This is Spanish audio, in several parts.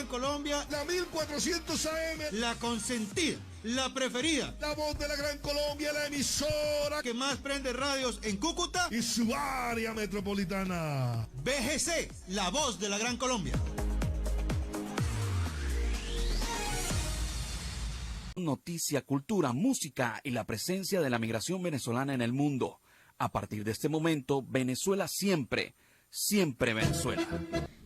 Colombia, la 1400 AM, la consentida, la preferida, la voz de la Gran Colombia, la emisora que más prende radios en Cúcuta y su área metropolitana. BGC, la voz de la Gran Colombia. Noticia, cultura, música y la presencia de la migración venezolana en el mundo. A partir de este momento, Venezuela siempre, siempre Venezuela.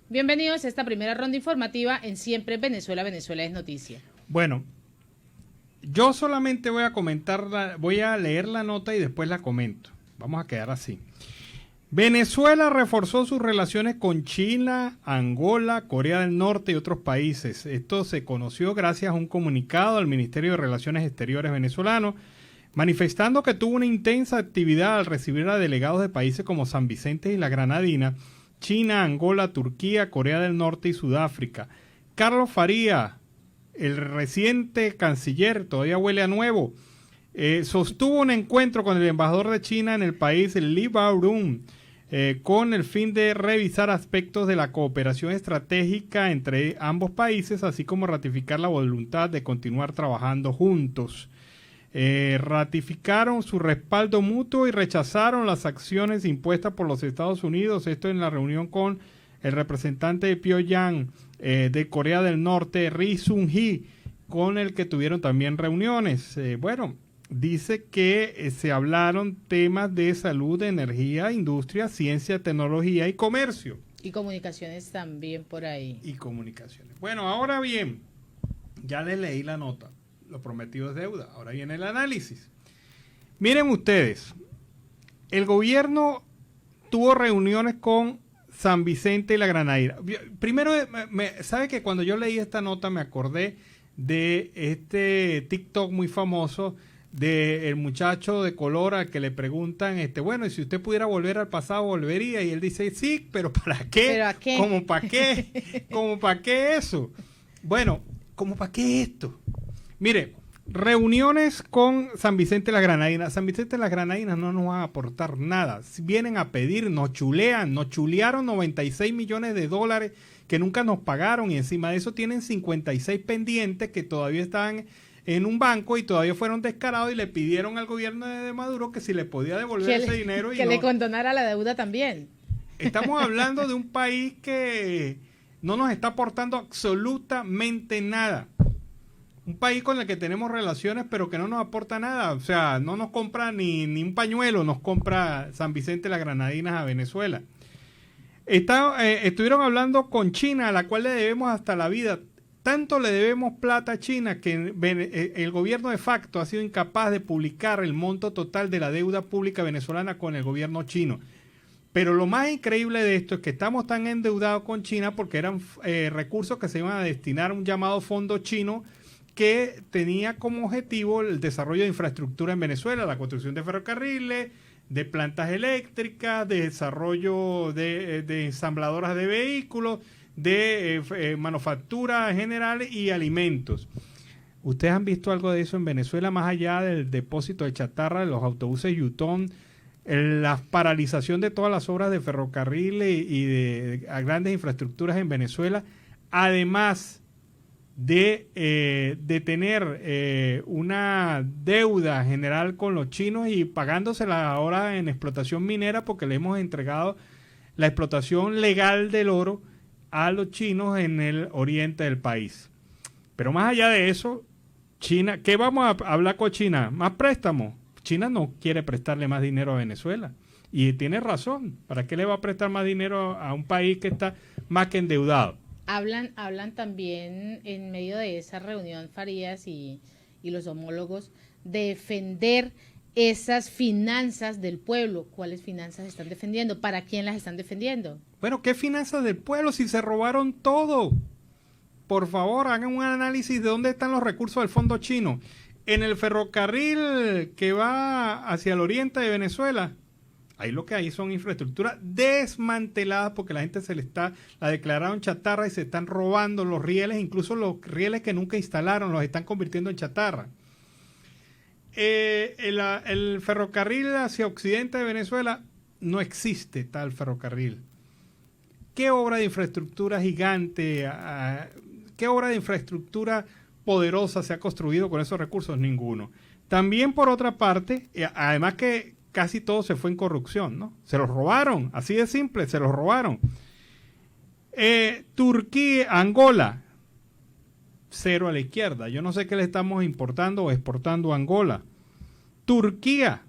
Bienvenidos a esta primera ronda informativa en Siempre Venezuela, Venezuela es noticia. Bueno, yo solamente voy voy a leer la nota y después la comento. Vamos a quedar así. Venezuela reforzó sus relaciones con China, Angola, Corea del Norte y otros países. Esto se conoció gracias a un comunicado del Ministerio de Relaciones Exteriores venezolano, manifestando que tuvo una intensa actividad al recibir a delegados de países como San Vicente y la Granadina, China, Angola, Turquía, Corea del Norte y Sudáfrica. Carlos Faría, el reciente canciller, todavía huele a nuevo, sostuvo un encuentro con el embajador de China en el país, Li Baorun, con el fin de revisar aspectos de la cooperación estratégica entre ambos países, así como ratificar la voluntad de continuar trabajando juntos. Ratificaron su respaldo mutuo y rechazaron las acciones impuestas por los Estados Unidos, esto en la reunión con el representante de Pyongyang de Corea del Norte, Ri Sun-hee, con el que tuvieron también reuniones. Dice que se hablaron temas de salud, energía, industria, ciencia, tecnología y comercio. Y comunicaciones también por ahí. Y comunicaciones. Bueno, ahora bien, ya les leí la nota. Lo prometido es deuda. Ahora viene el análisis. Miren ustedes, el gobierno tuvo reuniones con San Vicente y la Granadina. Primero, ¿sabe que cuando yo leí esta nota me acordé de este TikTok muy famoso del muchacho de color al que le preguntan, bueno, y si usted pudiera volver al pasado, volvería? Y él dice, sí, pero ¿para qué? ¿Pero a qué? ¿Cómo para qué? ¿Cómo para qué eso? Bueno, ¿cómo para qué esto? Mire, reuniones con San Vicente de las Granadinas. San Vicente de las Granadinas no nos van a aportar nada. Vienen a pedir, nos chulean, nos chulearon 96 millones de dólares que nunca nos pagaron y encima de eso tienen 56 pendientes que todavía están en un banco y todavía fueron descarados y le pidieron al gobierno de Maduro que si le podía devolver ese dinero. Que le condonara la deuda también. Estamos hablando de un país que no nos está aportando absolutamente nada. Un país con el que tenemos relaciones pero que no nos aporta nada. O sea, no nos compra ni un pañuelo, nos compra San Vicente de las Granadinas a Venezuela. Estuvieron hablando con China, a la cual le debemos hasta la vida. Tanto le debemos plata a China que el gobierno de facto ha sido incapaz de publicar el monto total de la deuda pública venezolana con el gobierno chino. Pero lo más increíble de esto es que estamos tan endeudados con China porque eran recursos que se iban a destinar a un llamado fondo chino que tenía como objetivo el desarrollo de infraestructura en Venezuela, la construcción de ferrocarriles, de plantas eléctricas, de desarrollo de ensambladoras de vehículos, de manufactura general y alimentos. ¿Ustedes han visto algo de eso en Venezuela más allá del depósito de chatarra de los autobuses Yutón, la paralización de todas las obras de ferrocarriles y de grandes infraestructuras en Venezuela, además de tener una deuda general con los chinos y pagándosela ahora en explotación minera porque le hemos entregado la explotación legal del oro a los chinos en el oriente del país? Pero más allá de eso, China, ¿qué vamos a hablar con China? ¿Más préstamos? China no quiere prestarle más dinero a Venezuela. Y tiene razón. ¿Para qué le va a prestar más dinero a un país que está más que endeudado? Hablan también en medio de esa reunión Farías y los homólogos de defender esas finanzas del pueblo. ¿Cuáles finanzas están defendiendo? ¿Para quién las están defendiendo? Bueno, ¿qué finanzas del pueblo si se robaron todo? Por favor, hagan un análisis de dónde están los recursos del fondo chino. En el ferrocarril que va hacia el oriente de Venezuela, ahí lo que hay son infraestructuras desmanteladas porque la gente la declararon chatarra y se están robando los rieles, incluso los rieles que nunca instalaron los están convirtiendo en chatarra. El ferrocarril hacia occidente de Venezuela no existe tal ferrocarril. ¿Qué obra de infraestructura gigante ¿Qué obra de infraestructura poderosa se ha construido con esos recursos? Ninguno. También, por otra parte, además que casi todo se fue en corrupción, ¿no? Se los robaron, así de simple, se los robaron. Turquía, Angola, cero a la izquierda. Yo no sé qué le estamos importando o exportando a Angola. Turquía,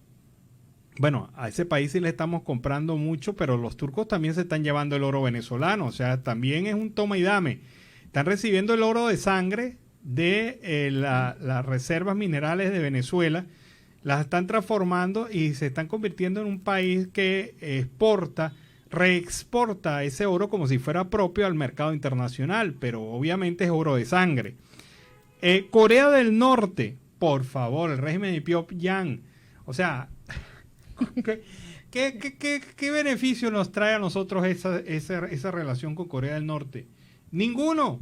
bueno, a ese país sí le estamos comprando mucho, pero los turcos también se están llevando el oro venezolano, o sea, también es un toma y dame. Están recibiendo el oro de sangre de las reservas minerales de Venezuela, las están transformando y se están convirtiendo en un país que reexporta ese oro como si fuera propio al mercado internacional, pero obviamente es oro de sangre. Corea del Norte, por favor, el régimen de Pyongyang, o sea, ¿qué beneficio nos trae a nosotros esa relación con Corea del Norte? Ninguno.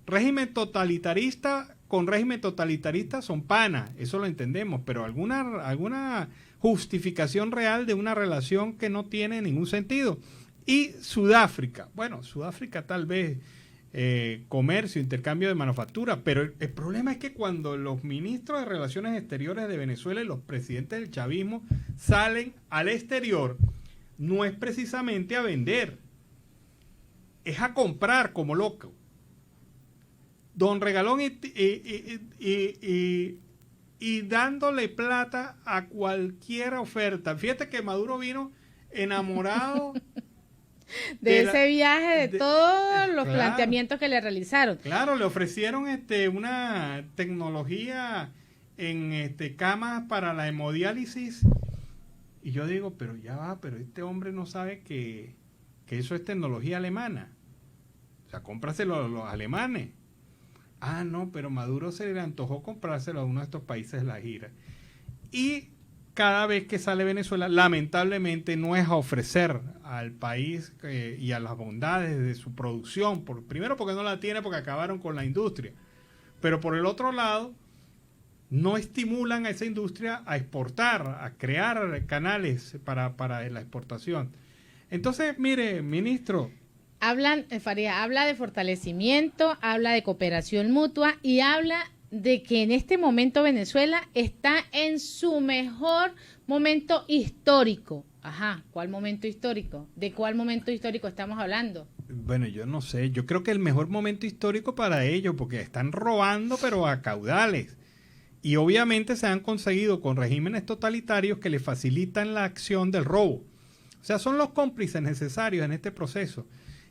Régimen totalitarista con régimen totalitarista son panas, eso lo entendemos, pero alguna justificación real de una relación que no tiene ningún sentido. Y Sudáfrica, bueno, Sudáfrica tal vez comercio, intercambio de manufactura, pero el problema es que cuando los ministros de Relaciones Exteriores de Venezuela y los presidentes del chavismo salen al exterior, no es precisamente a vender, es a comprar como loco. Don Regalón y dándole plata a cualquier oferta. Fíjate que Maduro vino enamorado de ese viaje, de todos los planteamientos que le realizaron. Claro, le ofrecieron una tecnología en camas para la hemodiálisis. Y yo digo, pero ya va, pero este hombre no sabe que eso es tecnología alemana. O sea, cómpraselo a los alemanes. Ah, no, pero Maduro se le antojó comprárselo a uno de estos países de la gira. Y cada vez que sale Venezuela, lamentablemente no es a ofrecer al país y a las bondades de su producción. Primero porque no la tiene, porque acabaron con la industria. Pero por el otro lado, no estimulan a esa industria a exportar, a crear canales para la exportación. Entonces, mire, ministro, Faría habla de fortalecimiento, habla de cooperación mutua y habla de que en este momento Venezuela está en su mejor momento histórico. Ajá, ¿cuál momento histórico? ¿De cuál momento histórico estamos hablando? Bueno, yo no sé, yo creo que el mejor momento histórico para ellos, porque están robando pero a caudales. Y obviamente se han conseguido con regímenes totalitarios que le facilitan la acción del robo. O sea, son los cómplices necesarios en este proceso.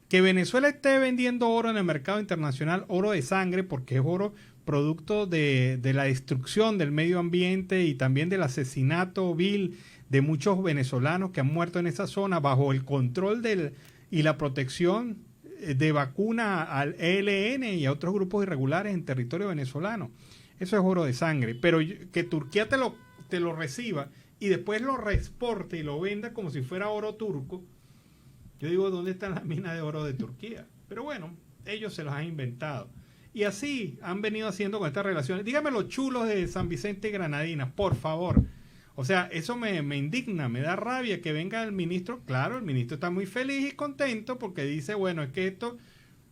Que Venezuela esté vendiendo oro en el mercado internacional, oro de sangre, porque es oro producto de la destrucción del medio ambiente y también del asesinato vil de muchos venezolanos que han muerto en esa zona bajo el control y la protección de vacuna al ELN y a otros grupos irregulares en territorio venezolano. Eso es oro de sangre, pero que Turquía te lo reciba y después lo reexporte y lo venda como si fuera oro turco. Yo digo, ¿dónde están las minas de oro de Turquía? Pero bueno, ellos se las han inventado. Y así han venido haciendo con estas relaciones. Dígame los chulos de San Vicente y Granadinas, por favor. O sea, eso me indigna, me da rabia que venga el ministro. Claro, el ministro está muy feliz y contento porque dice, bueno, es que esto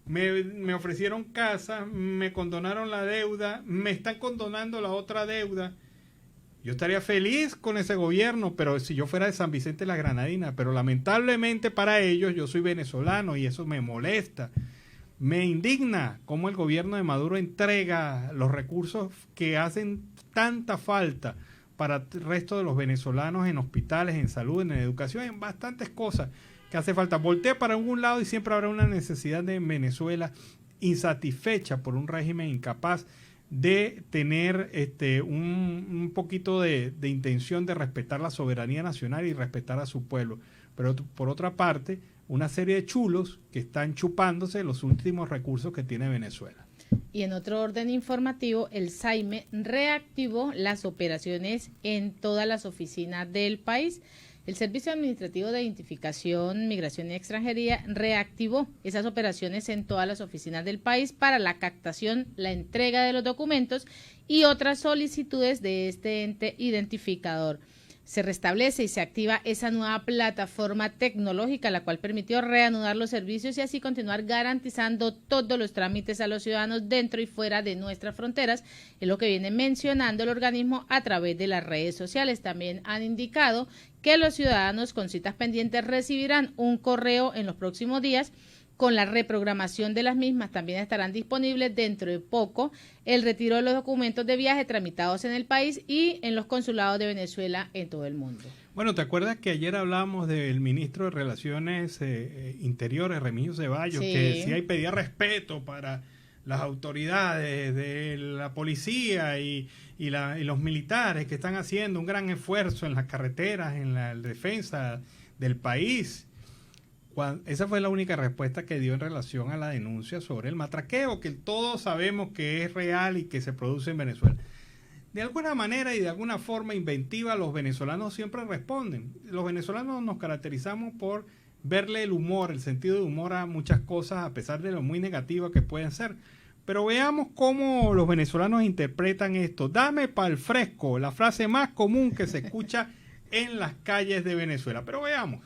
me ofrecieron casa, me condonaron la deuda, me están condonando la otra deuda. Yo estaría feliz con ese gobierno, pero si yo fuera de San Vicente y las Granadinas, pero lamentablemente para ellos yo soy venezolano y eso me molesta. Me indigna cómo el gobierno de Maduro entrega los recursos que hacen tanta falta para el resto de los venezolanos en hospitales, en salud, en educación, en bastantes cosas que hace falta. Voltea para algún lado y siempre habrá una necesidad de Venezuela insatisfecha por un régimen incapaz de tener un poquito de intención de respetar la soberanía nacional y respetar a su pueblo. Pero por otra parte, una serie de chulos que están chupándose los últimos recursos que tiene Venezuela. Y en otro orden informativo, el SAIME reactivó las operaciones en todas las oficinas del país. El Servicio Administrativo de Identificación, Migración y Extranjería reactivó esas operaciones en todas las oficinas del país para la captación, la entrega de los documentos y otras solicitudes de este ente identificador. se restablece y se activa esa nueva plataforma tecnológica, la cual permitió reanudar los servicios y así continuar garantizando todos los trámites a los ciudadanos dentro y fuera de nuestras fronteras, es lo que viene mencionando el organismo a través de las redes sociales. También han indicado que los ciudadanos con citas pendientes recibirán un correo en los próximos días con la reprogramación de las mismas. También estarán disponibles dentro de poco el retiro de los documentos de viaje tramitados en el país y en los consulados de Venezuela en todo el mundo. Bueno, ¿te acuerdas que ayer hablábamos del ministro de Relaciones Interiores, Remigio Ceballos, Sí. que decía y pedía respeto para las autoridades de la policía y los militares que están haciendo un gran esfuerzo en las carreteras, en la defensa del país? Esa fue la única respuesta que dio en relación a la denuncia sobre el matraqueo, que todos sabemos que es real y que se produce en Venezuela. De alguna manera y de alguna forma inventiva, los venezolanos siempre responden. Los venezolanos nos caracterizamos por verle el humor, el sentido de humor a muchas cosas, a pesar de lo muy negativas que pueden ser. Pero veamos cómo los venezolanos interpretan esto. Dame pa'l fresco, la frase más común que se escucha en las calles de Venezuela. Pero veamos.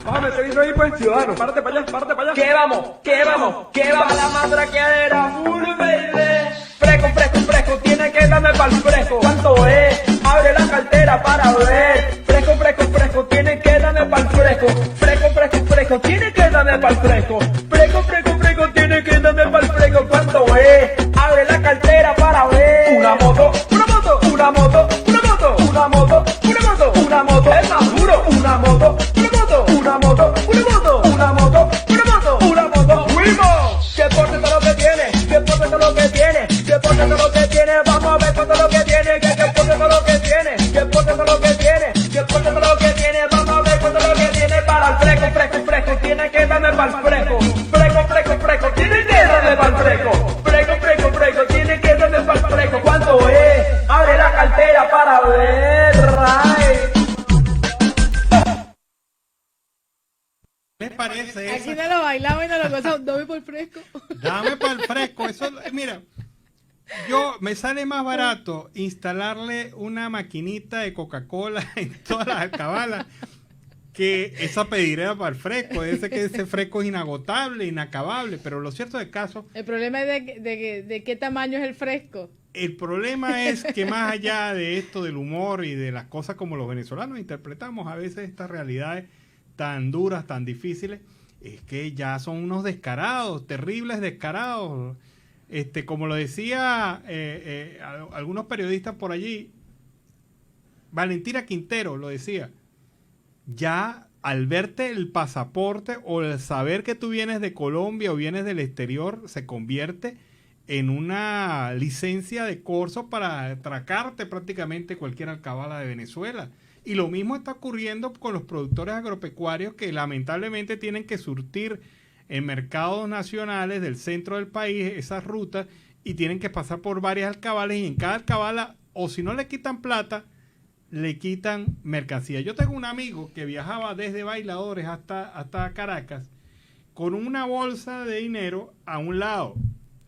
Vamos a meter eso ahí, pues, ciudadano. Párate para allá, párate para allá. ¿Qué vamos? ¿Qué vamos? ¿Qué va? La matraqueadera, baby. Fresco, fresco, fresco, tiene que darme pa'l fresco. ¿Cuánto es? Abre la cartera para ver. Fresco, fresco, fresco, tiene que darme pa'l fresco. Fresco, fresco, fresco, tiene que darme pa'l fresco. Fresco, fresco, fresco, tiene que darme pa'l fresco. ¿Cuánto es? Abre la cartera para ver. Una moto, una moto, una moto, una moto, una moto, una moto, una moto, es más duro, una moto, una moto, una moto, una moto, una moto, una moto, una moto, ¡fuimos! Que porte todo lo que tiene, que porte todo lo que tiene, que porte todo lo que tiene, vamos a ver todo lo que tiene, que porte todo lo que tiene, que porte todo lo que tiene, que porte todo lo que tiene, vamos a ver todo lo que tiene para el fresco, fresco, fresco, tiene que darme para el fresco, fresco, fresco, fresco, tiene que darme para el fresco, fresco, fresco, fresco, tiene que darme para el fresco, ¿cuánto es? Abre la cartera para ver, ¿Qué les parece Aquí esa? no lo bailamos y no lo gozamos, dame por fresco. Dame pa'l fresco. Eso, mira, me sale más barato instalarle una maquinita de Coca-Cola en todas las alcabalas que esa pedirera para el fresco. Ese fresco es inagotable, inacabable, pero lo cierto del caso, El problema es de qué tamaño es el fresco. el problema es que más allá de esto del humor y de las cosas como los venezolanos interpretamos a veces estas realidades tan duras, tan difíciles, es que ya son unos descarados, terribles descarados. Como lo decía algunos periodistas por allí, Valentina Quintero lo decía, ya al verte el pasaporte o el saber que tú vienes de Colombia o vienes del exterior se convierte en una licencia de corso para atracarte prácticamente cualquier alcabala de Venezuela. Y lo mismo está ocurriendo con los productores agropecuarios que lamentablemente tienen que surtir en mercados nacionales del centro del país esas rutas y tienen que pasar por varias alcabalas y en cada alcabala o si no le quitan plata, le quitan mercancía. Yo tengo un amigo que viajaba desde Bailadores hasta Caracas con una bolsa de dinero a un lado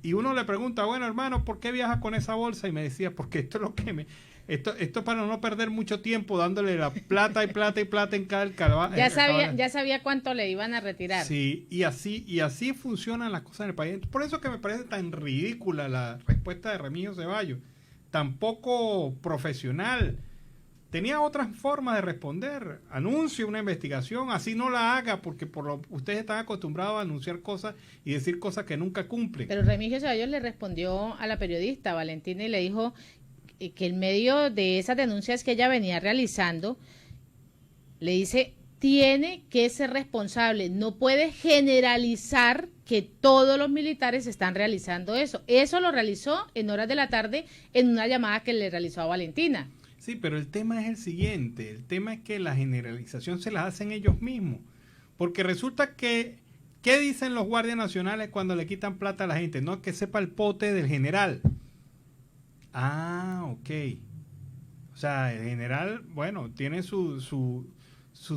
y uno le pregunta, bueno hermano, ¿por qué viajas con esa bolsa? Y me decía, porque esto es lo que esto es para no perder mucho tiempo dándole la plata y plata y plata en cada alcabala. Ya sabía cuánto le iban a retirar. Sí, y así funcionan las cosas en el país. Por eso que me parece tan ridícula la respuesta de Remigio Ceballos, tan poco profesional. Tenía otras formas de responder. Anuncie una investigación, así no la haga, porque ustedes están acostumbrados a anunciar cosas y decir cosas que nunca cumplen. Pero Remigio Ceballos le respondió a la periodista Valentina y le dijo que en medio de esas denuncias que ella venía realizando, le dice, tiene que ser responsable, no puede generalizar que todos los militares están realizando eso. Eso lo realizó en horas de la tarde en una llamada que le realizó a Valentina. Sí, pero el tema es el siguiente, el tema es que la generalización se la hacen ellos mismos, porque resulta que, ¿qué dicen los guardias nacionales cuando le quitan plata a la gente? No, que sepa el pote del general. Ah, ok. O sea, el general, bueno, tiene su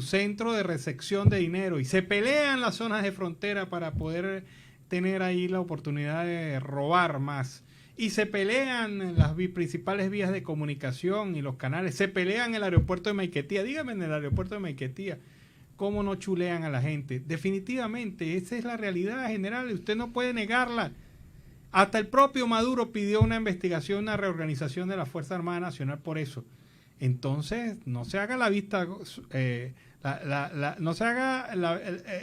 centro de recepción de dinero y se pelean las zonas de frontera para poder tener ahí la oportunidad de robar más. y se pelean en las principales vías de comunicación y los canales, se pelean en el aeropuerto de Maiquetía. Dígame, en el aeropuerto de Maiquetía, ¿cómo no chulean a la gente? Definitivamente, esa es la realidad general y usted no puede negarla. Hasta el propio Maduro pidió una investigación, una reorganización de la Fuerza Armada Nacional por eso. Entonces, no se haga la vista, no se haga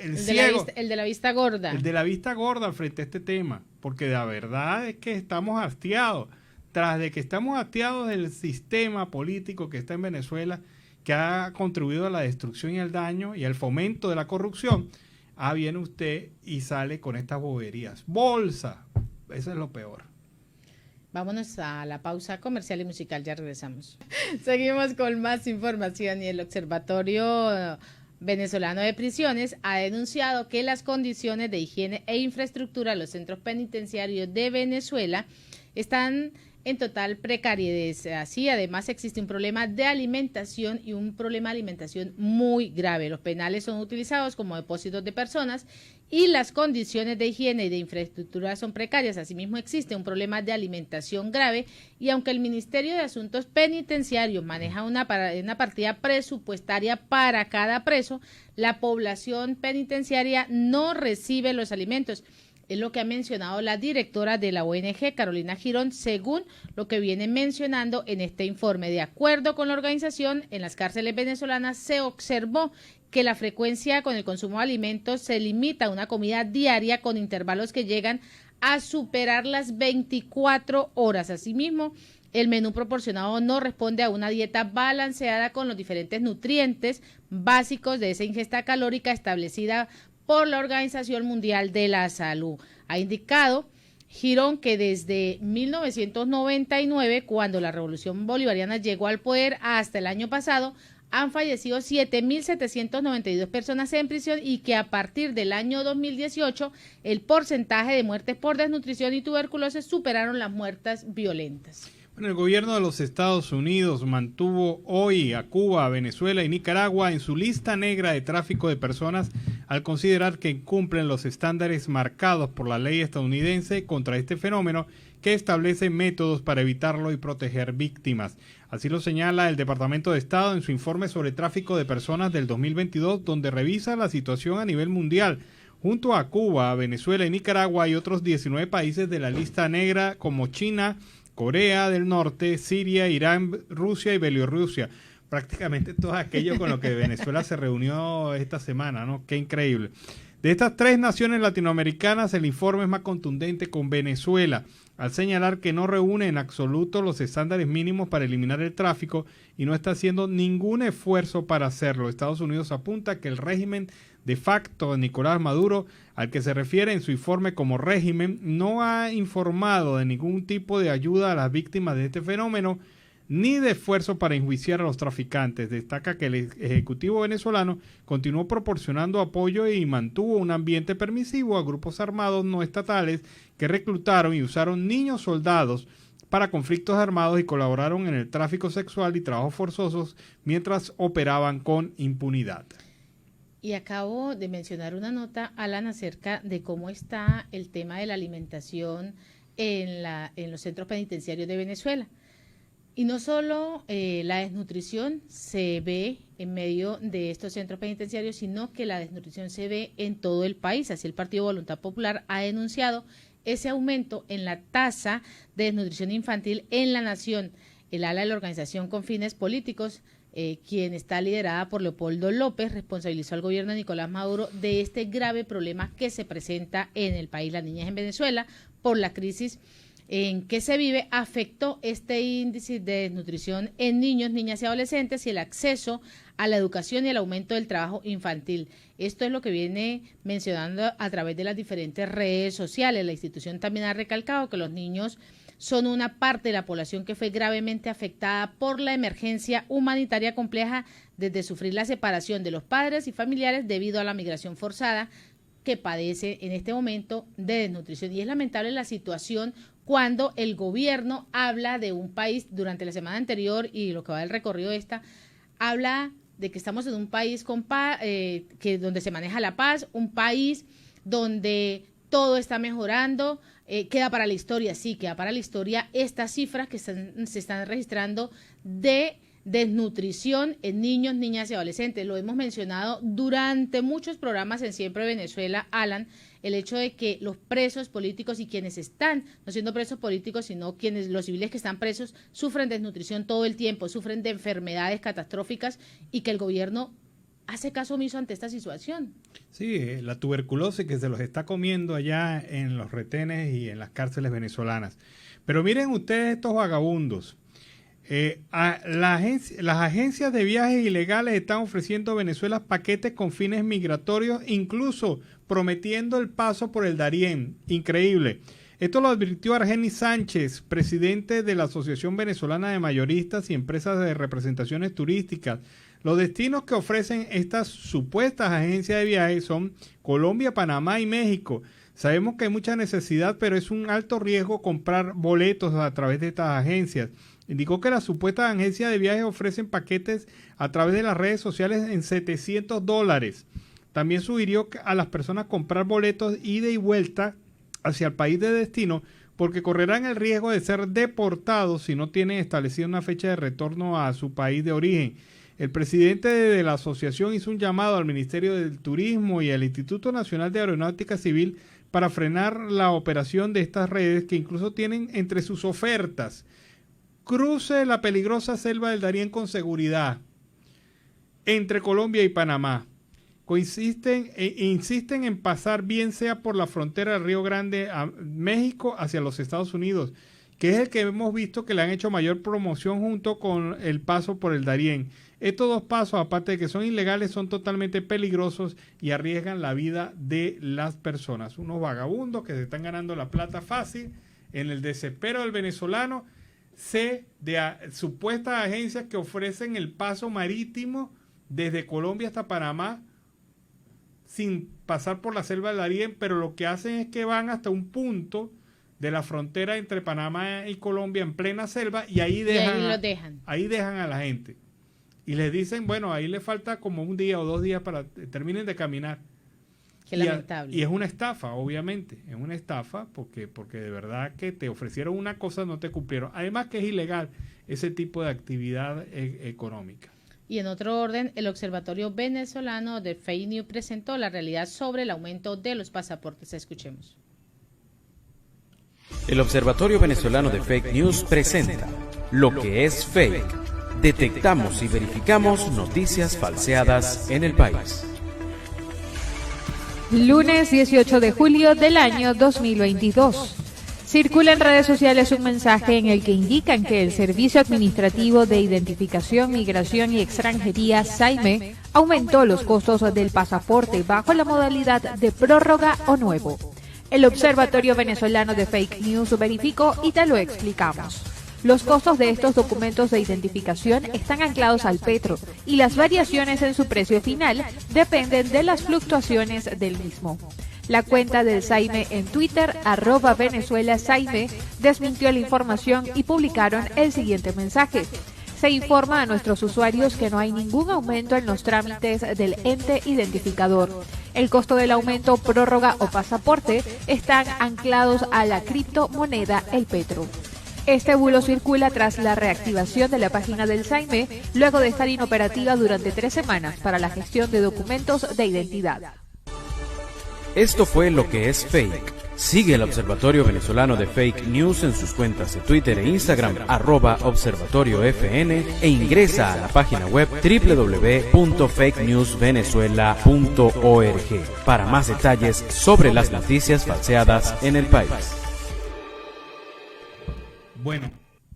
el ciego. El de la vista gorda. El de la vista gorda frente a este tema, porque la verdad es que estamos hastiados. Tras de que estamos hastiados del sistema político que está en Venezuela, que ha contribuido a la destrucción y al daño y al fomento de la corrupción, viene usted y sale con estas boberías. Bolsa, eso es lo peor. Vámonos a la pausa comercial y musical, ya regresamos. Seguimos con más información y el Observatorio Venezolano de Prisiones ha denunciado que las condiciones de higiene e infraestructura de los centros penitenciarios de Venezuela están en total precariedad. Así, además, existe un problema de alimentación y un problema de alimentación muy grave. Los penales son utilizados como depósitos de personas y las condiciones de higiene y de infraestructura son precarias. Asimismo, existe un problema de alimentación grave y aunque el Ministerio de Asuntos Penitenciarios maneja una partida presupuestaria para cada preso, la población penitenciaria no recibe los alimentos. Es lo que ha mencionado la directora de la ONG, Carolina Girón, según lo que viene mencionando en este informe. De acuerdo con la organización, en las cárceles venezolanas se observó que la frecuencia con el consumo de alimentos se limita a una comida diaria con intervalos que llegan a superar las 24 horas. Asimismo, el menú proporcionado no responde a una dieta balanceada con los diferentes nutrientes básicos de esa ingesta calórica establecida por la Organización Mundial de la Salud. Ha indicado Girón que desde 1999, cuando la Revolución Bolivariana llegó al poder, hasta el año pasado, han fallecido 7.792 personas en prisión y que a partir del año 2018 el porcentaje de muertes por desnutrición y tuberculosis superaron las muertes violentas. Bueno, el gobierno de los Estados Unidos mantuvo hoy a Cuba, Venezuela y Nicaragua en su lista negra de tráfico de personas al considerar que incumplen los estándares marcados por la ley estadounidense contra este fenómeno que establece métodos para evitarlo y proteger víctimas. Así lo señala el Departamento de Estado en su informe sobre tráfico de personas del 2022, donde revisa la situación a nivel mundial. Junto a Cuba, Venezuela y Nicaragua hay otros 19 países de la lista negra como China, Corea del Norte, Siria, Irán, Rusia y Bielorrusia. Prácticamente todo aquello con lo que Venezuela se reunió esta semana, ¿no? Qué increíble. De estas tres naciones latinoamericanas, el informe es más contundente con Venezuela, al señalar que no reúne en absoluto los estándares mínimos para eliminar el tráfico y no está haciendo ningún esfuerzo para hacerlo. Estados Unidos apunta que el régimen de facto de Nicolás Maduro, al que se refiere en su informe como régimen, no ha informado de ningún tipo de ayuda a las víctimas de este fenómeno, ni de esfuerzo para enjuiciar a los traficantes. Destaca que el Ejecutivo venezolano continuó proporcionando apoyo y mantuvo un ambiente permisivo a grupos armados no estatales que reclutaron y usaron niños soldados para conflictos armados y colaboraron en el tráfico sexual y trabajos forzosos mientras operaban con impunidad. Y acabo de mencionar una nota, Alan, acerca de cómo está el tema de la alimentación en los centros penitenciarios de Venezuela. Y no solo la desnutrición se ve en medio de estos centros penitenciarios, sino que la desnutrición se ve en todo el país. Así el Partido Voluntad Popular ha denunciado ese aumento en la tasa de desnutrición infantil en la nación. El ala de la organización con fines políticos, quien está liderada por Leopoldo López, responsabilizó al gobierno de Nicolás Maduro de este grave problema que se presenta en el país. La niñez en Venezuela, por la crisis en que se vive, afectó este índice de desnutrición en niños, niñas y adolescentes y el acceso a la educación y el aumento del trabajo infantil. Esto es lo que viene mencionando a través de las diferentes redes sociales. La institución también ha recalcado que los niños son una parte de la población que fue gravemente afectada por la emergencia humanitaria compleja desde sufrir la separación de los padres y familiares debido a la migración forzada que padece en este momento de desnutrición. Y es lamentable la situación cuando el gobierno habla de un país durante la semana anterior y lo que va del recorrido habla de que estamos en un país con donde se maneja la paz, un país donde todo está mejorando. queda para la historia, sí, queda para la historia estas cifras que se están registrando de desnutrición en niños, niñas y adolescentes. Lo hemos mencionado durante muchos programas en Siempre Venezuela, Alan, el hecho de que los presos políticos y quienes están, no siendo presos políticos, sino los civiles que están presos, sufren desnutrición todo el tiempo, sufren de enfermedades catastróficas y que el gobierno hace caso omiso ante esta situación. Sí, la tuberculosis que se los está comiendo allá en los retenes y en las cárceles venezolanas. Pero miren ustedes estos vagabundos. Las agencias de viajes ilegales están ofreciendo a Venezuela paquetes con fines migratorios, incluso prometiendo el paso por el Darién. Increíble. Esto lo advirtió Argenis Sánchez, presidente de la Asociación Venezolana de Mayoristas y Empresas de Representaciones Turísticas. Los destinos que ofrecen estas supuestas agencias de viajes son Colombia, Panamá y México. Sabemos que hay mucha necesidad, pero es un alto riesgo comprar boletos a través de estas agencias. Indicó que las supuestas agencias de viajes ofrecen paquetes a través de las redes sociales en $700. También sugirió a las personas comprar boletos ida y vuelta hacia el país de destino porque correrán el riesgo de ser deportados si no tienen establecida una fecha de retorno a su país de origen. El presidente de la asociación hizo un llamado al Ministerio del Turismo y al Instituto Nacional de Aeronáutica Civil para frenar la operación de estas redes que incluso tienen entre sus ofertas: cruce la peligrosa selva del Darién con seguridad entre Colombia y Panamá. Insisten en pasar bien sea por la frontera del Río Grande a México hacia los Estados Unidos, que es el que hemos visto que le han hecho mayor promoción junto con el paso por el Darién. Estos dos pasos, aparte de que son ilegales, son totalmente peligrosos y arriesgan la vida de las personas. Unos vagabundos que se están ganando la plata fácil en el desespero del venezolano. Sé de supuestas agencias que ofrecen el paso marítimo desde Colombia hasta Panamá sin pasar por la selva del Darién, pero lo que hacen es que van hasta un punto de la frontera entre Panamá y Colombia en plena selva y ahí dejan a la gente. Y les dicen, bueno, ahí le falta como un día o 2 días para que terminen de caminar. Qué lamentable. Y es una estafa, obviamente. Es una estafa porque de verdad que te ofrecieron una cosa, no te cumplieron. Además que es ilegal ese tipo de actividad económica. Y en otro orden, el Observatorio Venezolano de Fake News presentó la realidad sobre el aumento de los pasaportes. Escuchemos. El Observatorio Venezolano de Fake News presenta Lo que es fake. Detectamos y verificamos noticias falseadas en el país. Lunes 18 de julio del año 2022. Circula en redes sociales un mensaje en el que indican que el Servicio Administrativo de Identificación, Migración y Extranjería, SAIME, aumentó los costos del pasaporte bajo la modalidad de prórroga o nuevo. El Observatorio Venezolano de Fake News verificó y te lo explicamos. Los costos de estos documentos de identificación están anclados al petro y las variaciones en su precio final dependen de las fluctuaciones del mismo. La cuenta del SAIME en Twitter, @VenezuelaSAIME, desmintió la información y publicaron el siguiente mensaje. Se informa a nuestros usuarios que no hay ningún aumento en los trámites del ente identificador. El costo del aumento, prórroga o pasaporte están anclados a la criptomoneda el petro. Este bulo circula tras la reactivación de la página del SAIME, luego de estar inoperativa durante 3 semanas para la gestión de documentos de identidad. Esto fue Lo que es fake. Sigue el Observatorio Venezolano de Fake News en sus cuentas de Twitter e Instagram, @observatoriofn, e ingresa a la página web www.fakenewsvenezuela.org para más detalles sobre las noticias falseadas en el país. Bueno,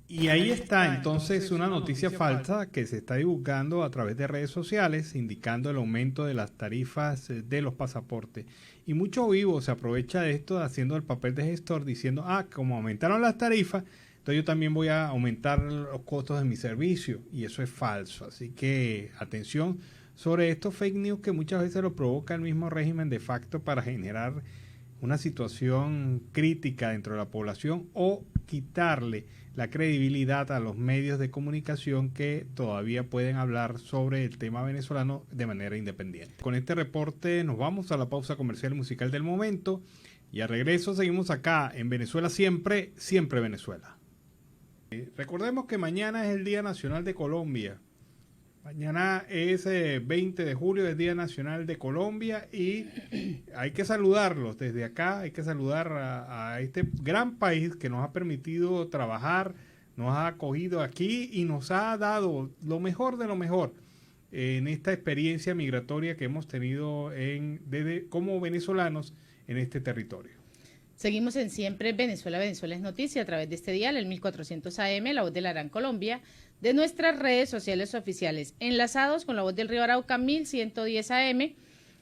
y ahí está entonces una noticia falsa que se está divulgando a través de redes sociales, indicando el aumento de las tarifas de los pasaportes. Y mucho vivo se aprovecha de esto haciendo el papel de gestor, diciendo, como aumentaron las tarifas, entonces yo también voy a aumentar los costos de mi servicio. Y eso es falso. Así que atención sobre estos fake news que muchas veces lo provoca el mismo régimen de facto para generar una situación crítica dentro de la población o quitarle la credibilidad a los medios de comunicación que todavía pueden hablar sobre el tema venezolano de manera independiente. Con este reporte nos vamos a la pausa comercial musical del momento Y al regreso seguimos acá en Venezuela siempre, siempre Venezuela. Recordemos que mañana es el Día Nacional de Colombia. Mañana es 20 de julio, es Día Nacional de Colombia y hay que saludarlos desde acá, hay que saludar a este gran país que nos ha permitido trabajar, nos ha acogido aquí y nos ha dado lo mejor de lo mejor en esta experiencia migratoria que hemos tenido como venezolanos en este territorio. Seguimos en Siempre Venezuela, Venezuela es noticia a través de este dial, el 1400 AM, la voz de la Gran Colombia, de nuestras redes sociales oficiales, enlazados con la voz del Río Arauca 1110 AM,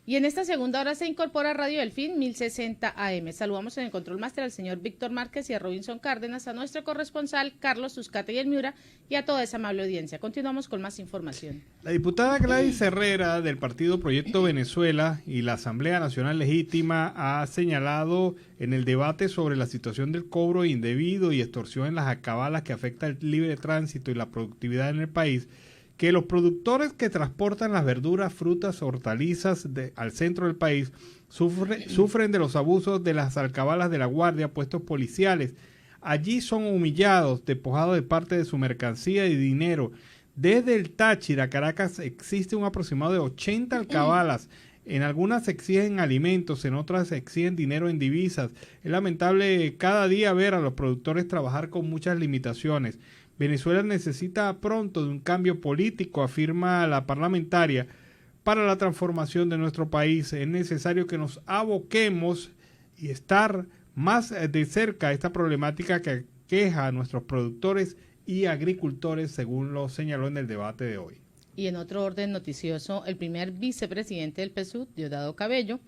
y en esta segunda hora se incorpora Radio Delfín 1060 AM. Saludamos en el control máster al señor Víctor Márquez y a Robinson Cárdenas, a nuestro corresponsal Carlos Suscate y el Miura y a toda esa amable audiencia. Continuamos con más información. La diputada Gladys Herrera del partido Proyecto Venezuela y la Asamblea Nacional Legítima ha señalado en el debate sobre la situación del cobro indebido y extorsión en las alcabalas que afecta el libre tránsito y la productividad en el país, que los productores que transportan las verduras, frutas, hortalizas al centro del país sufren de los abusos de las alcabalas de la Guardia, puestos policiales. Allí son humillados, despojados de parte de su mercancía y dinero. Desde el Táchira, Caracas, existe un aproximado de 80 alcabalas. En algunas exigen alimentos, en otras exigen dinero en divisas. Es lamentable cada día ver a los productores trabajar con muchas limitaciones. Venezuela necesita pronto de un cambio político, afirma la parlamentaria, para la transformación de nuestro país. Es necesario que nos aboquemos y estar más de cerca a esta problemática que aqueja a nuestros productores y agricultores, según lo señaló en el debate de hoy. Y en otro orden noticioso, el primer vicepresidente del PSUV, Diosdado Cabello,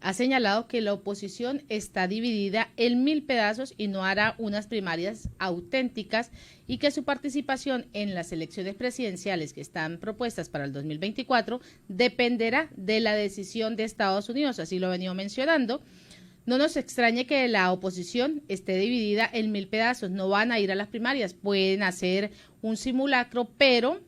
ha señalado que la oposición está dividida en 1000 pedazos y no hará unas primarias auténticas y que su participación en las elecciones presidenciales que están propuestas para el 2024 dependerá de la decisión de Estados Unidos, así lo ha venido mencionando. No nos extrañe que la oposición esté dividida en 1000 pedazos, no van a ir a las primarias, pueden hacer un simulacro, pero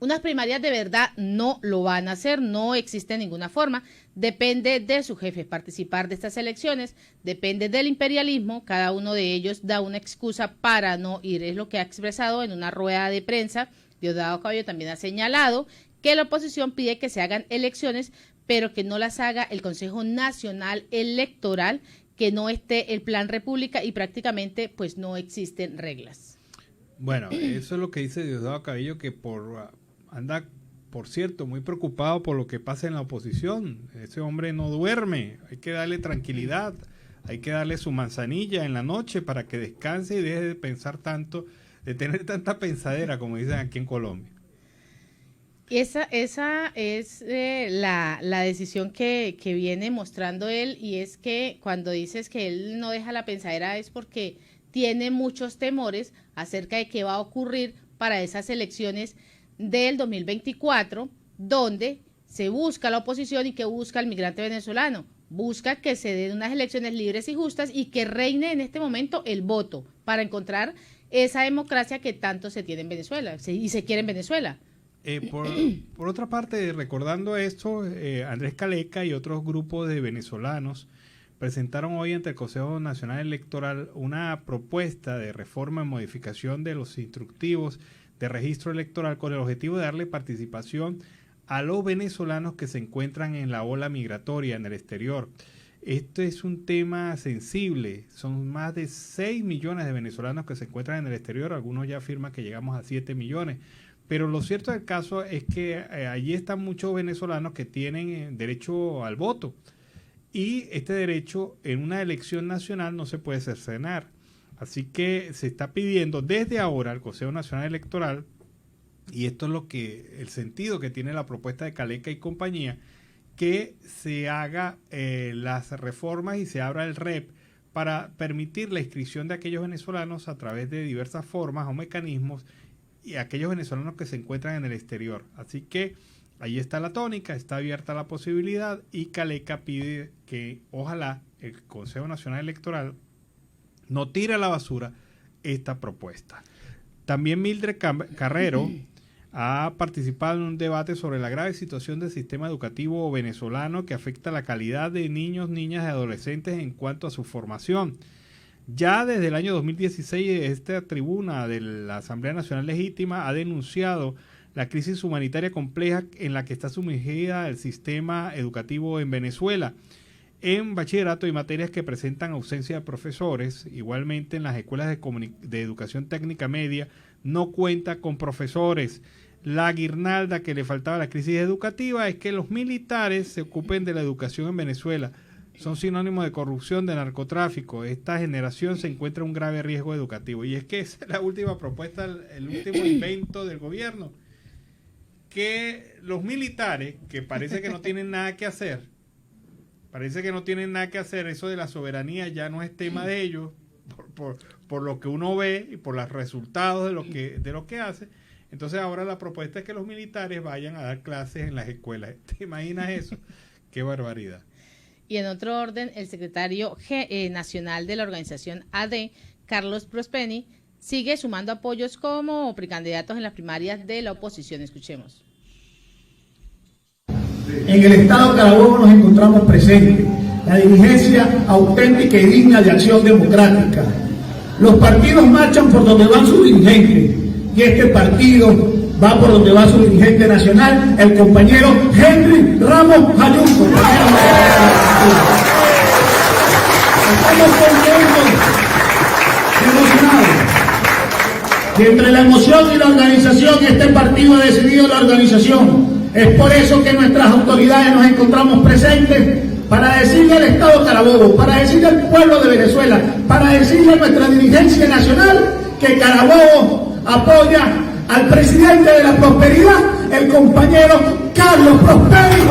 unas primarias de verdad no lo van a hacer, no existe ninguna forma, depende de su jefe participar de estas elecciones, depende del imperialismo, cada uno de ellos da una excusa para no ir, es lo que ha expresado en una rueda de prensa. Diosdado Cabello también ha señalado que la oposición pide que se hagan elecciones, pero que no las haga el Consejo Nacional Electoral, que no esté el Plan República y prácticamente pues no existen reglas. Bueno, eso es lo que dice Diosdado Cabello, que anda, por cierto, muy preocupado por lo que pasa en la oposición. Ese hombre no duerme, hay que darle tranquilidad, hay que darle su manzanilla en la noche para que descanse y deje de pensar tanto, de tener tanta pensadera, como dicen aquí en Colombia. Esa es la decisión que viene mostrando él, y es que cuando dices que él no deja la pensadera es porque tiene muchos temores acerca de qué va a ocurrir para esas elecciones del 2024, donde se busca la oposición y que busca el migrante venezolano, busca que se den unas elecciones libres y justas y que reine en este momento el voto para encontrar esa democracia que tanto se tiene en Venezuela y se quiere en Venezuela. Por otra parte, recordando esto, Andrés Caleca y otros grupos de venezolanos presentaron hoy ante el Consejo Nacional Electoral una propuesta de reforma y modificación de los instructivos de registro electoral con el objetivo de darle participación a los venezolanos que se encuentran en la ola migratoria en el exterior. Esto es un tema sensible, son más de 6 millones de venezolanos que se encuentran en el exterior, algunos ya afirman que llegamos a 7 millones, pero lo cierto del caso es que allí están muchos venezolanos que tienen derecho al voto y este derecho en una elección nacional no se puede cercenar. Así que se está pidiendo desde ahora al Consejo Nacional Electoral, y esto es el sentido que tiene la propuesta de Caleca y compañía, que se haga las reformas y se abra el REP para permitir la inscripción de aquellos venezolanos a través de diversas formas o mecanismos y aquellos venezolanos que se encuentran en el exterior. Así que ahí está la tónica, está abierta la posibilidad y Caleca pide que ojalá el Consejo Nacional Electoral no tire a la basura esta propuesta. También Mildred Carrero ha participado en un debate sobre la grave situación del sistema educativo venezolano que afecta la calidad de niños, niñas y adolescentes en cuanto a su formación. Ya desde el año 2016, esta tribuna de la Asamblea Nacional Legítima ha denunciado la crisis humanitaria compleja en la que está sumergida el sistema educativo en Venezuela. En bachillerato hay materias que presentan ausencia de profesores. Igualmente en las escuelas de educación técnica media no cuenta con profesores. La guirnalda que le faltaba a la crisis educativa es que los militares se ocupen de la educación en Venezuela. Son sinónimos de corrupción, de narcotráfico. Esta generación se encuentra en un grave riesgo educativo. Y es que esa es la última propuesta, el último invento del gobierno. Que los militares, que parece que no tienen nada que hacer, eso de la soberanía ya no es tema de ellos, por lo que uno ve y por los resultados de lo que hace. Entonces ahora la propuesta es que los militares vayan a dar clases en las escuelas. ¿Te imaginas eso? ¡Qué barbaridad! Y en otro orden, el secretario nacional de la organización AD, Carlos Prosperi, sigue sumando apoyos como precandidatos en las primarias de la oposición. Escuchemos. En el Estado Carabobo nos encontramos presentes la dirigencia auténtica y digna de Acción Democrática. Los partidos marchan por donde van sus dirigentes y este partido va por donde va su dirigente nacional, el compañero Henry Ramos Ayuso. Estamos contentos, emocionados. Y entre la emoción y la organización, este partido ha decidido la organización. Es por eso que nuestras autoridades nos encontramos presentes para decirle al Estado Carabobo, para decirle al pueblo de Venezuela, para decirle a nuestra dirigencia nacional que Carabobo apoya al presidente de la prosperidad, el compañero Carlos Prosperi.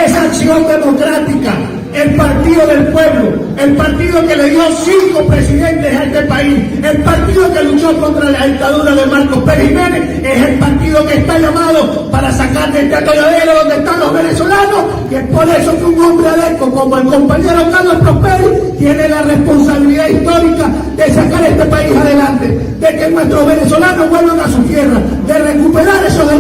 Esa acción democrática, el partido del pueblo, el partido que le dio 5 presidentes a este país, el partido que luchó contra la dictadura de Marcos Pérez Jiménez, es el partido que está llamado para sacar de este atolladero donde están los venezolanos, y es por eso que un hombre adecco como el compañero Carlos Prosperi tiene la responsabilidad histórica de sacar este país adelante, de que nuestros venezolanos vuelvan a su tierra, de recuperar esos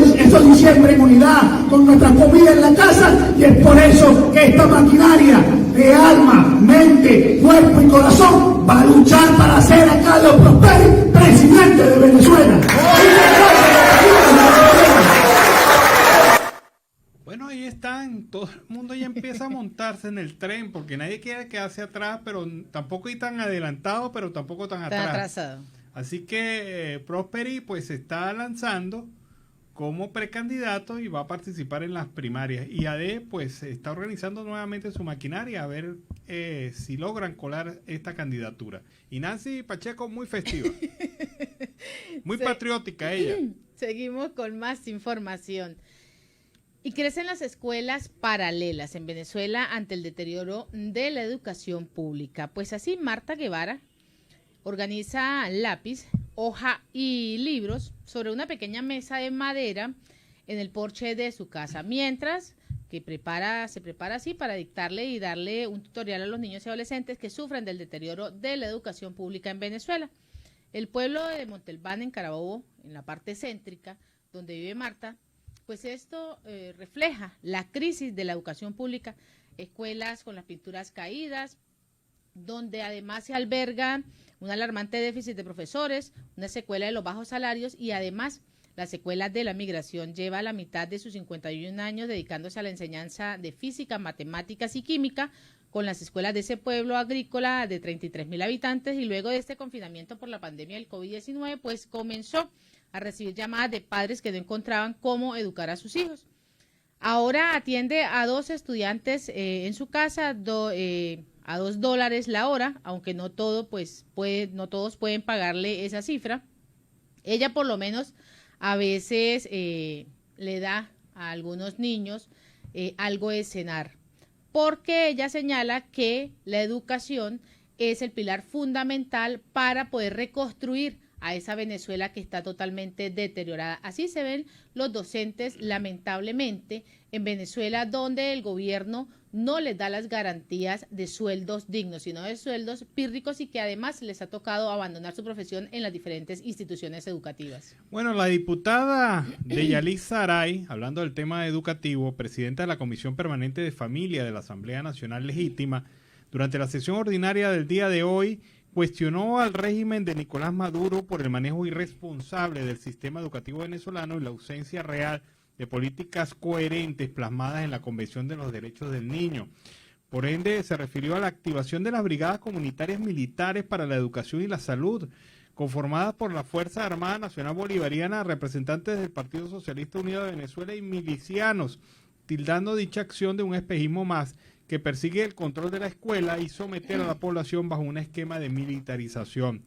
diciembre en unidad, con nuestra comida en la casa, y es por eso que esta maquinaria de alma, mente, cuerpo y corazón va a luchar para hacer a Carlos Prosperi presidente de Venezuela. Bueno, ahí están, todo el mundo ya empieza a montarse en el tren, porque nadie quiere quedarse atrás, pero tampoco ir tan adelantado, pero tampoco tan atrás. Atrasado. Así que Prosperi pues se está lanzando como precandidato y va a participar en las primarias. Y AD pues está organizando nuevamente su maquinaria a ver si logran colar esta candidatura. Y Nancy Pacheco muy festiva, muy patriótica ella. Seguimos con más información. Y crecen las escuelas paralelas en Venezuela ante el deterioro de la educación pública. Pues así Marta Guevara organiza lápiz, hoja y libros sobre una pequeña mesa de madera en el porche de su casa, mientras que se prepara así para dictarle y darle un tutorial a los niños y adolescentes que sufren del deterioro de la educación pública en Venezuela. El pueblo de Montalbán, en Carabobo, en la parte céntrica, donde vive Marta, pues esto refleja la crisis de la educación pública, escuelas con las pinturas caídas, donde además se alberga un alarmante déficit de profesores, una secuela de los bajos salarios y además la secuela de la migración. Lleva la mitad de sus 51 años dedicándose a la enseñanza de física, matemáticas y química con las escuelas de ese pueblo agrícola de 33.000 habitantes, y luego de este confinamiento por la pandemia del COVID-19, pues comenzó a recibir llamadas de padres que no encontraban cómo educar a sus hijos. Ahora atiende a 2 estudiantes en su casa, a $2 la hora, aunque no todos pueden pagarle esa cifra. Ella por lo menos a veces le da a algunos niños algo de cenar. porque ella señala que la educación es el pilar fundamental para poder reconstruir a esa Venezuela que está totalmente deteriorada. Así se ven los docentes, lamentablemente, en Venezuela, donde el gobierno no les da las garantías de sueldos dignos, sino de sueldos pírricos, y que además les ha tocado abandonar su profesión en las diferentes instituciones educativas. Bueno, la diputada Deyalís Saray, hablando del tema educativo, presidenta de la Comisión Permanente de Familia de la Asamblea Nacional Legítima, durante la sesión ordinaria del día de hoy, cuestionó al régimen de Nicolás Maduro por el manejo irresponsable del sistema educativo venezolano y la ausencia real de políticas coherentes plasmadas en la Convención de los Derechos del Niño. Por ende, se refirió a la activación de las brigadas comunitarias militares para la educación y la salud, conformadas por la Fuerza Armada Nacional Bolivariana, representantes del Partido Socialista Unido de Venezuela y milicianos, tildando dicha acción de un espejismo más que persigue el control de la escuela y someter a la población bajo un esquema de militarización.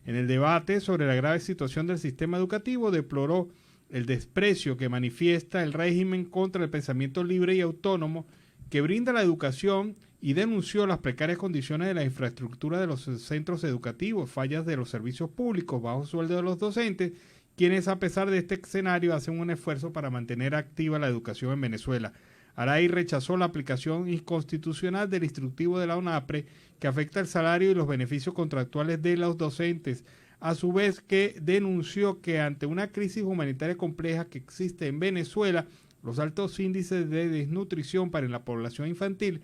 En el debate sobre la grave situación del sistema educativo, deploró el desprecio que manifiesta el régimen contra el pensamiento libre y autónomo que brinda la educación y denunció las precarias condiciones de la infraestructura de los centros educativos, fallas de los servicios públicos, bajo sueldo de los docentes, quienes a pesar de este escenario hacen un esfuerzo para mantener activa la educación en Venezuela. Aray rechazó la aplicación inconstitucional del instructivo de la ONAPRE que afecta el salario y los beneficios contractuales de los docentes, a su vez que denunció que ante una crisis humanitaria compleja que existe en Venezuela, los altos índices de desnutrición para la población infantil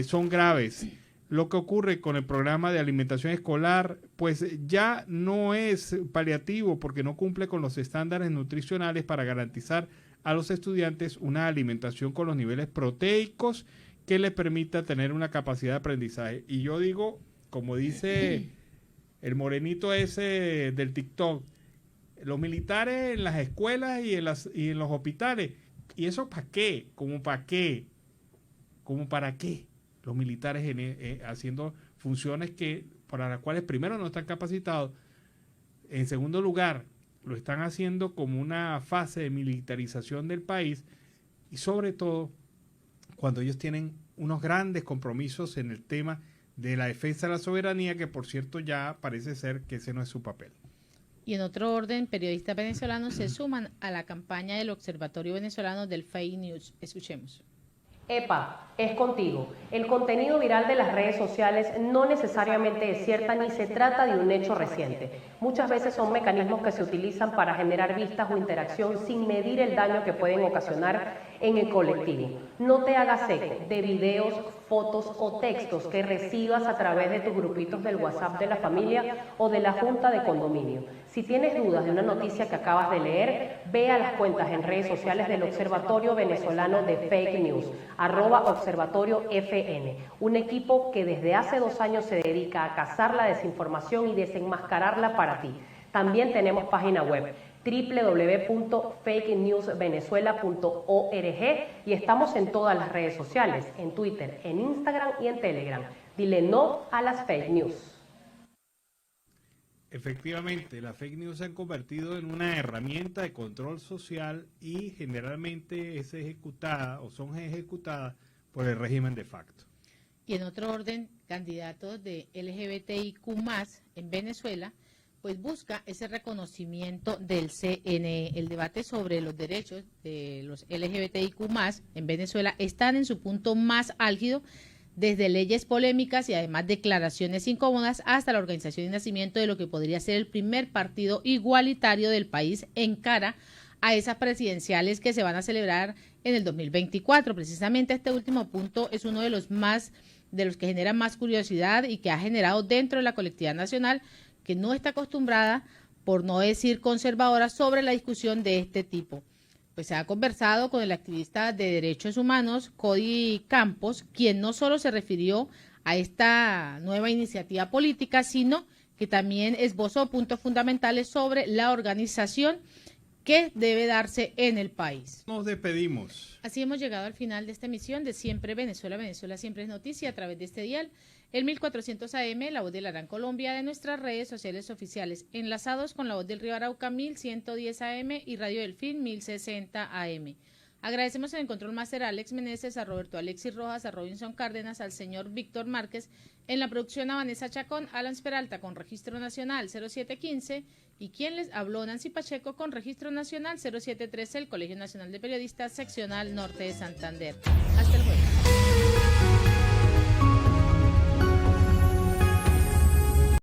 son graves. Lo que ocurre con el programa de alimentación escolar, pues ya no es paliativo porque no cumple con los estándares nutricionales para garantizar a los estudiantes una alimentación con los niveles proteicos que les permita tener una capacidad de aprendizaje. Y yo digo, como dice el morenito ese del TikTok, los militares en las escuelas y en los hospitales. ¿Y eso para qué? ¿Cómo para qué? ¿Cómo para qué? Los militares haciendo funciones para las cuales primero no están capacitados. En segundo lugar, lo están haciendo como una fase de militarización del país y sobre todo cuando ellos tienen unos grandes compromisos en el tema de la defensa de la soberanía, que por cierto ya parece ser que ese no es su papel. Y en otro orden, periodistas venezolanos se suman a la campaña del Observatorio Venezolano del Fake News. Escuchemos. EPA, es contigo. El contenido viral de las redes sociales no necesariamente es cierta ni se trata de un hecho reciente. Muchas veces son mecanismos que se utilizan para generar vistas o interacción sin medir el daño que pueden ocasionar en el colectivo. No te hagas eco de videos, fotos o textos que recibas a través de tus grupitos del WhatsApp de la familia o de la junta de condominio. Si tienes dudas de una noticia que acabas de leer, ve a las cuentas en redes sociales del Observatorio Venezolano de Fake News, @observatoriofn, un equipo que desde hace 2 años se dedica a cazar la desinformación y desenmascararla para ti. También tenemos página web www.fakenewsvenezuela.org y estamos en todas las redes sociales, en Twitter, en Instagram y en Telegram. Dile no a las fake news. Efectivamente, las fake news se han convertido en una herramienta de control social y generalmente es ejecutada o son ejecutadas por el régimen de facto. Y en otro orden, candidatos de LGBTIQ+, en Venezuela, pues busca ese reconocimiento del CNE. El debate sobre los derechos de los LGBTIQ+, en Venezuela están en su punto más álgido, desde leyes polémicas y además declaraciones incómodas hasta la organización y nacimiento de lo que podría ser el primer partido igualitario del país en cara a esas presidenciales que se van a celebrar en el 2024. Precisamente este último punto es uno de los que genera más curiosidad y que ha generado dentro de la colectividad nacional, que no está acostumbrada, por no decir conservadora, sobre la discusión de este tipo. Pues se ha conversado con el activista de derechos humanos, Cody Campos, quien no solo se refirió a esta nueva iniciativa política, sino que también esbozó puntos fundamentales sobre la organización que debe darse en el país. Nos despedimos. Así hemos llegado al final de esta emisión de Siempre Venezuela. Venezuela siempre es noticia a través de este dial, el 1400 AM, la voz de la Gran Colombia, de nuestras redes sociales oficiales, enlazados con la voz del Río Arauca 1110 AM y Radio Delfín 1060 AM. Agradecemos en el control máster a Alex Meneses, a Roberto Alexis Rojas, a Robinson Cárdenas, al señor Víctor Márquez, en la producción a Vanessa Chacón, Alan Peralta con Registro Nacional 0715 y quien les habló, Nancy Pacheco con Registro Nacional 0713, el Colegio Nacional de Periodistas Seccional Norte de Santander. Hasta el jueves.